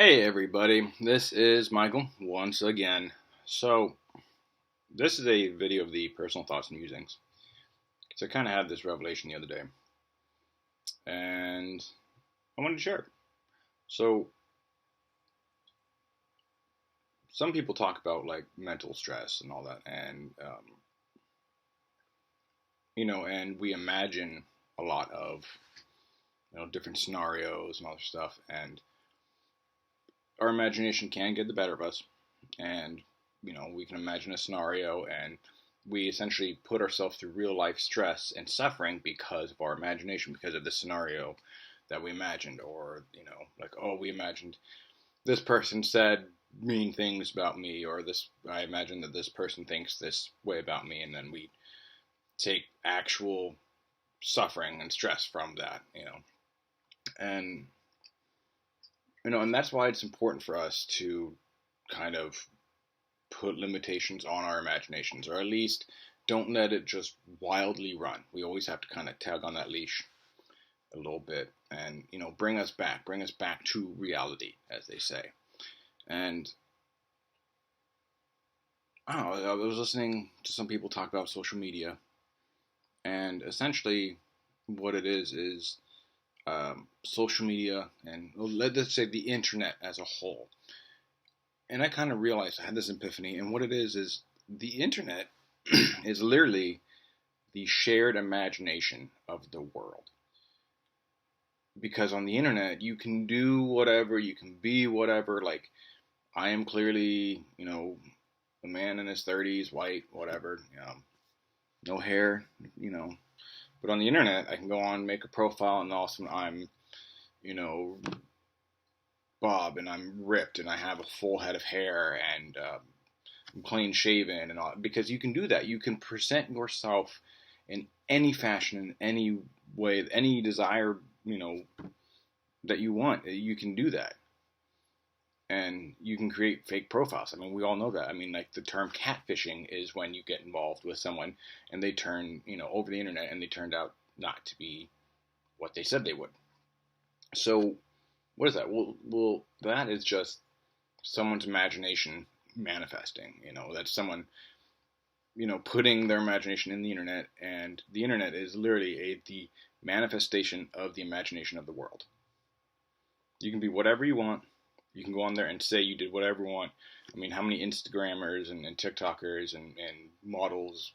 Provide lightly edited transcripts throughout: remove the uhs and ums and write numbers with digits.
Hey everybody, this is Michael once again. So, this is a video of the personal thoughts and musings. So I kind of had this revelation the other day, and I wanted to share it. So, some people talk about like mental stress and all that, and and we imagine a lot of different scenarios and other stuff, and our imagination can get the better of us, and we can imagine a scenario and we essentially put ourselves through real life stress and suffering because of our imagination, because of the scenario that we imagined. Or like, oh, we imagined this person said mean things about me, or this, I imagine that this person thinks this way about me, and then we take actual suffering and stress from that. And and that's why it's important for us to kind of put limitations on our imaginations, or at least don't let it just wildly run. We always have to kind of tug on that leash a little bit, and bring us back to reality, as they say. And I don't know, I was listening to some people talk about social media, and essentially what it is social media, and let's say the internet as a whole. And I kind of realized, I had this epiphany, and what it is the internet is literally the shared imagination of the world. Because on the internet, you can do whatever, you can be whatever. Like, I am clearly, a man in his 30s, white, whatever, no hair, But on the internet, I can go on, make a profile, and all of a sudden I'm, Bob, and I'm ripped, and I have a full head of hair, and I'm clean shaven, and all. Because you can do that. You can present yourself in any fashion, in any way, any desire, that you want. You can do that. And you can create fake profiles. I mean, we all know that. I mean, like, the term catfishing is when you get involved with someone and they turn, over the internet, and they turned out not to be what they said they would. So, what is that? Well, that is just someone's imagination manifesting. That's someone, putting their imagination in the internet, and the internet is literally the manifestation of the imagination of the world. You can be whatever you want. You can go on there and say you did whatever you want. I mean, how many Instagrammers and TikTokers and models,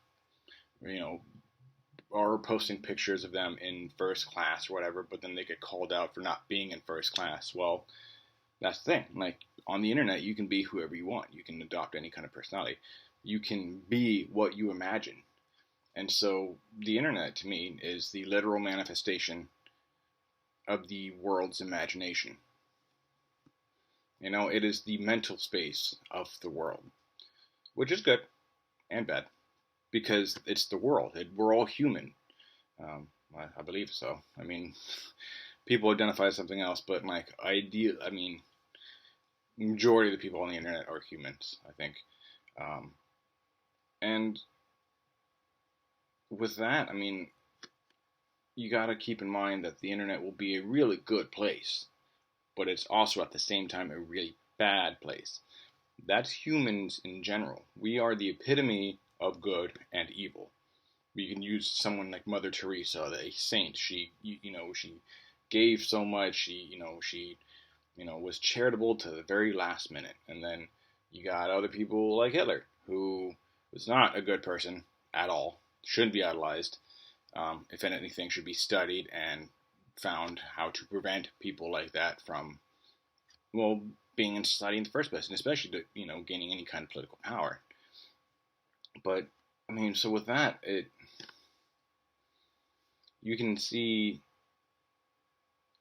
are posting pictures of them in first class or whatever, but then they get called out for not being in first class. Well, that's the thing. Like, on the internet, you can be whoever you want. You can adopt any kind of personality. You can be what you imagine. And so the internet, to me, is the literal manifestation of the world's imagination. It is the mental space of the world, which is good and bad, because it's the world. We're all human. I believe so. I mean, people identify as something else, but like, majority of the people on the internet are humans, I think. And with that, I mean, you got to keep in mind that the internet will be a really good place, but it's also at the same time a really bad place. That's humans in general. We are the epitome of good and evil. We can use someone like Mother Teresa, a saint. She gave so much. She was charitable to the very last minute. And then you got other people like Hitler, who was not a good person at all. Shouldn't be idolized. If anything, should be studied and found how to prevent people like that from, well, being in society in the first place, and especially to, gaining any kind of political power. But I mean, so with that, you can see,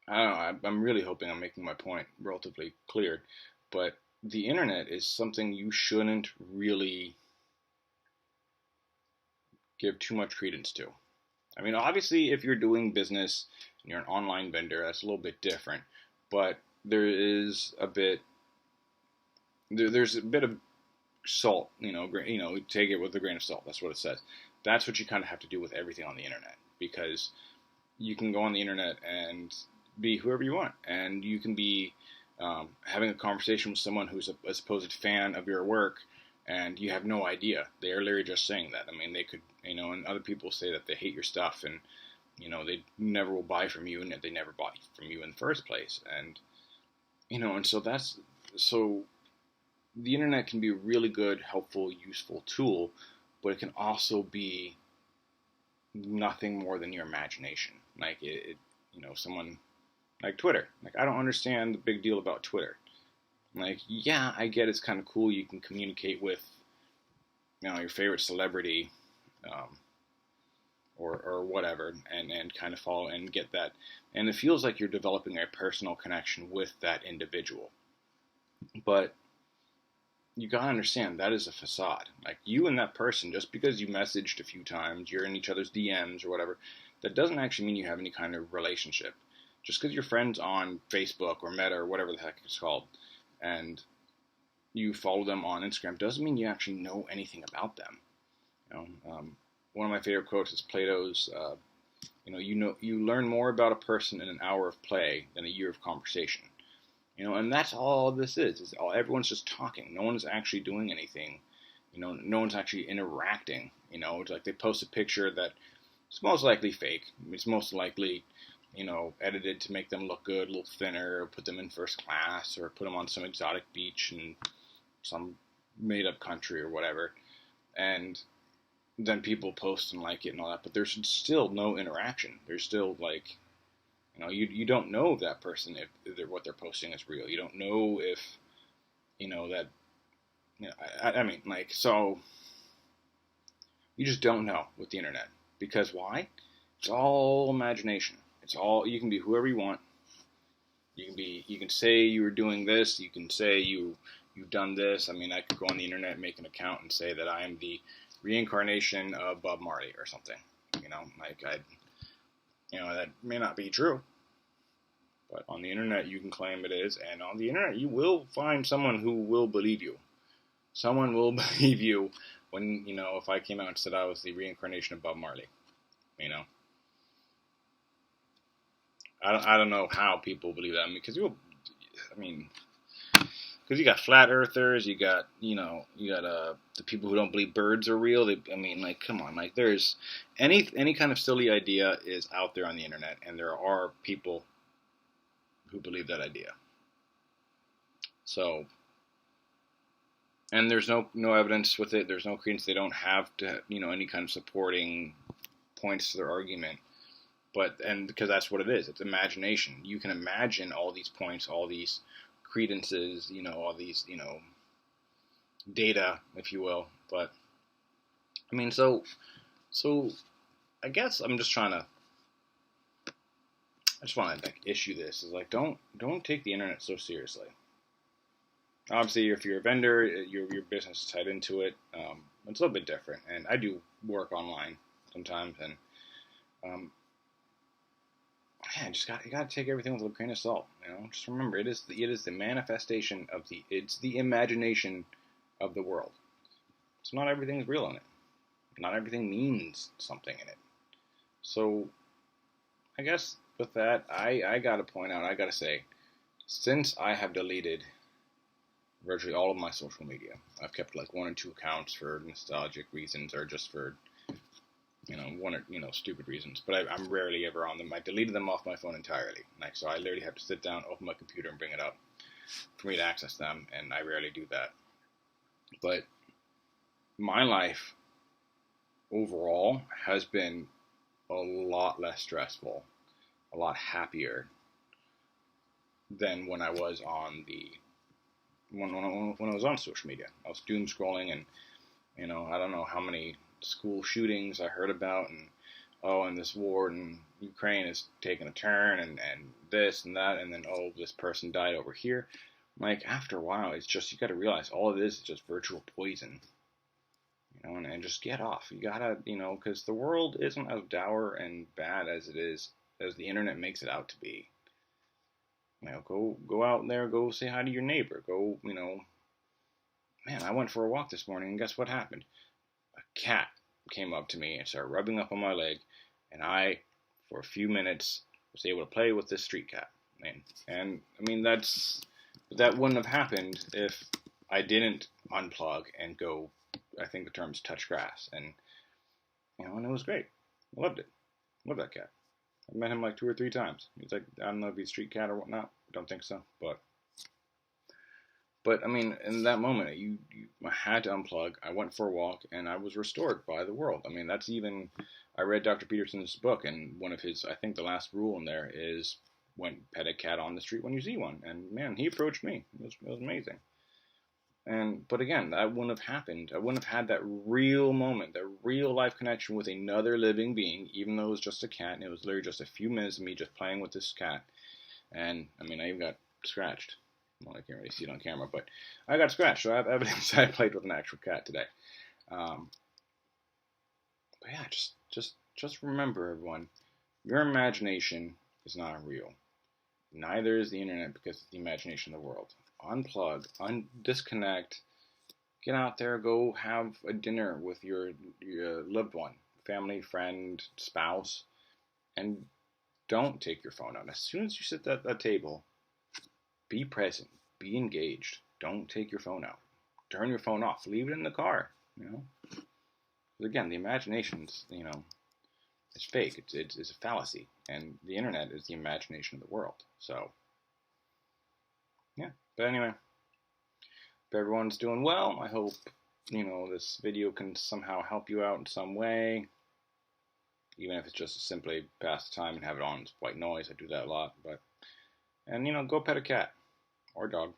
I don't know, I'm really hoping I'm making my point relatively clear, but the internet is something you shouldn't really give too much credence to. I mean, obviously, if you're doing business and you're an online vendor, that's a little bit different, but there's a bit of salt, take it with a grain of salt. That's what it says. That's what you kind of have to do with everything on the internet, because you can go on the internet and be whoever you want, and you can be having a conversation with someone who's a supposed fan of your work, and you have no idea. They're literally just saying that. I mean, they could, and other people say that they hate your stuff, and, they never will buy from you, and they never bought from you in the first place. And, and so the internet can be a really good, helpful, useful tool, but it can also be nothing more than your imagination. Like someone like Twitter. Like, I don't understand the big deal about Twitter. Like, yeah, I get it's kind of cool. You can communicate with, your favorite celebrity, or whatever, and kind of follow and get that. And it feels like you're developing a personal connection with that individual. But you gotta understand, that is a facade. Like, you and that person, just because you messaged a few times, you're in each other's DMs or whatever, that doesn't actually mean you have any kind of relationship. Just because you're friends on Facebook or Meta or whatever the heck it's called, and you follow them on Instagram, doesn't mean you actually know anything about them. One of my favorite quotes is Plato's, you learn more about a person in an hour of play than a year of conversation. And that's all this is everyone's just talking. No one's actually doing anything. No one's actually interacting. It's like they post a picture that it's most likely fake. It's most likely, edited to make them look good, a little thinner, or put them in first class, or put them on some exotic beach in some made-up country or whatever. And then people post and like it and all that, but there's still no interaction. There's still, like, you don't know if that person, if what they're posting is real. You don't know if, that, I mean, like, so, you just don't know with the internet. Because why? It's all imagination. You can be whoever you want. You can say you were doing this. You can say you've done this. I mean, I could go on the internet, make an account, and say that I am the reincarnation of Bob Marley or something. That may not be true. But on the internet, you can claim it is. And on the internet, you will find someone who will believe you. Someone will believe you when, if I came out and said I was the reincarnation of Bob Marley. I don't know how people believe that. Because you got flat earthers, you got the people who don't believe birds are real. Come on, like, there's any kind of silly idea is out there on the internet, and there are people who believe that idea. So, and there's no evidence with it. There's no credence. They don't have to, any kind of supporting points to their argument. And because that's what it is. It's imagination. You can imagine all these points, all these credences, all these, data, if you will. But, so I guess I just want to issue this is like, don't take the internet so seriously. Obviously, if you're a vendor, your business is tied into it. It's a little bit different, and I do work online sometimes, and you got to take everything with a grain of salt. Just remember, it is the manifestation of it's the imagination of the world. So not everything is real in it. Not everything means something in it. So I guess with that, I got to point out, I got to say, since I have deleted virtually all of my social media, I've kept like 1 or 2 accounts for nostalgic reasons, or just for one or stupid reasons, but I'm rarely ever on them. I deleted them off my phone entirely. So I literally have to sit down, open my computer, and bring it up for me to access them, and I rarely do that. But my life overall has been a lot less stressful, a lot happier than when I was on when I was on social media. I was doom scrolling, and I don't know how many school shootings I heard about, and this war in Ukraine is taking a turn, and this and that, and then this person died over here. Like, after a while, it's just, you got to realize all of this is just virtual poison, and just get off. You gotta, because the world isn't as dour and bad as the internet makes it out to be. Go out there, go say hi to your neighbor, go, man, I went for a walk this morning, and guess what happened? A cat came up to me and started rubbing up on my leg, and I, for a few minutes, was able to play with this street cat. And that's But that wouldn't have happened if I didn't unplug and go, I think the term's touch grass. And, and it was great. I loved it. Love that cat. I met him like 2 or 3 times. He's like, I don't know if he's a street cat or whatnot. I don't think so. But I mean, in that moment, I had to unplug. I went for a walk, and I was restored by the world. I mean, that's even. I read Dr. Peterson's book, and one of his, I think, the last rule in there is, when pet a cat on the street when you see one. And man, he approached me. It was amazing. But again, that wouldn't have happened. I wouldn't have had that real moment, that real life connection with another living being, even though it was just a cat, and it was literally just a few minutes of me just playing with this cat. And I mean, I even got scratched. Well, I can't really see it on camera, but I got scratched, so I have evidence that I played with an actual cat today. But yeah, just remember, everyone, your imagination is not real. Neither is the internet, because it's the imagination of the world. Unplug, disconnect, get out there, go have a dinner with your loved one, family, friend, spouse, and don't take your phone out. As soon as you sit at that table, be present, be engaged. Don't take your phone out. Turn your phone off. Leave it in the car. Because again, the imagination's it's fake. It's a fallacy, and the internet is the imagination of the world. So yeah. But anyway, if everyone's doing well, I hope this video can somehow help you out in some way. Even if it's just to simply pass the time and have it on as white noise. I do that a lot. And go pet a cat or a dog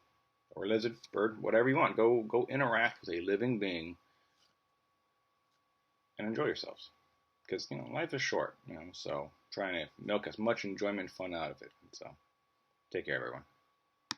or a lizard, bird, whatever you want. Go interact with a living being and enjoy yourselves. Because life is short. So trying to milk as much enjoyment and fun out of it. So take care, everyone.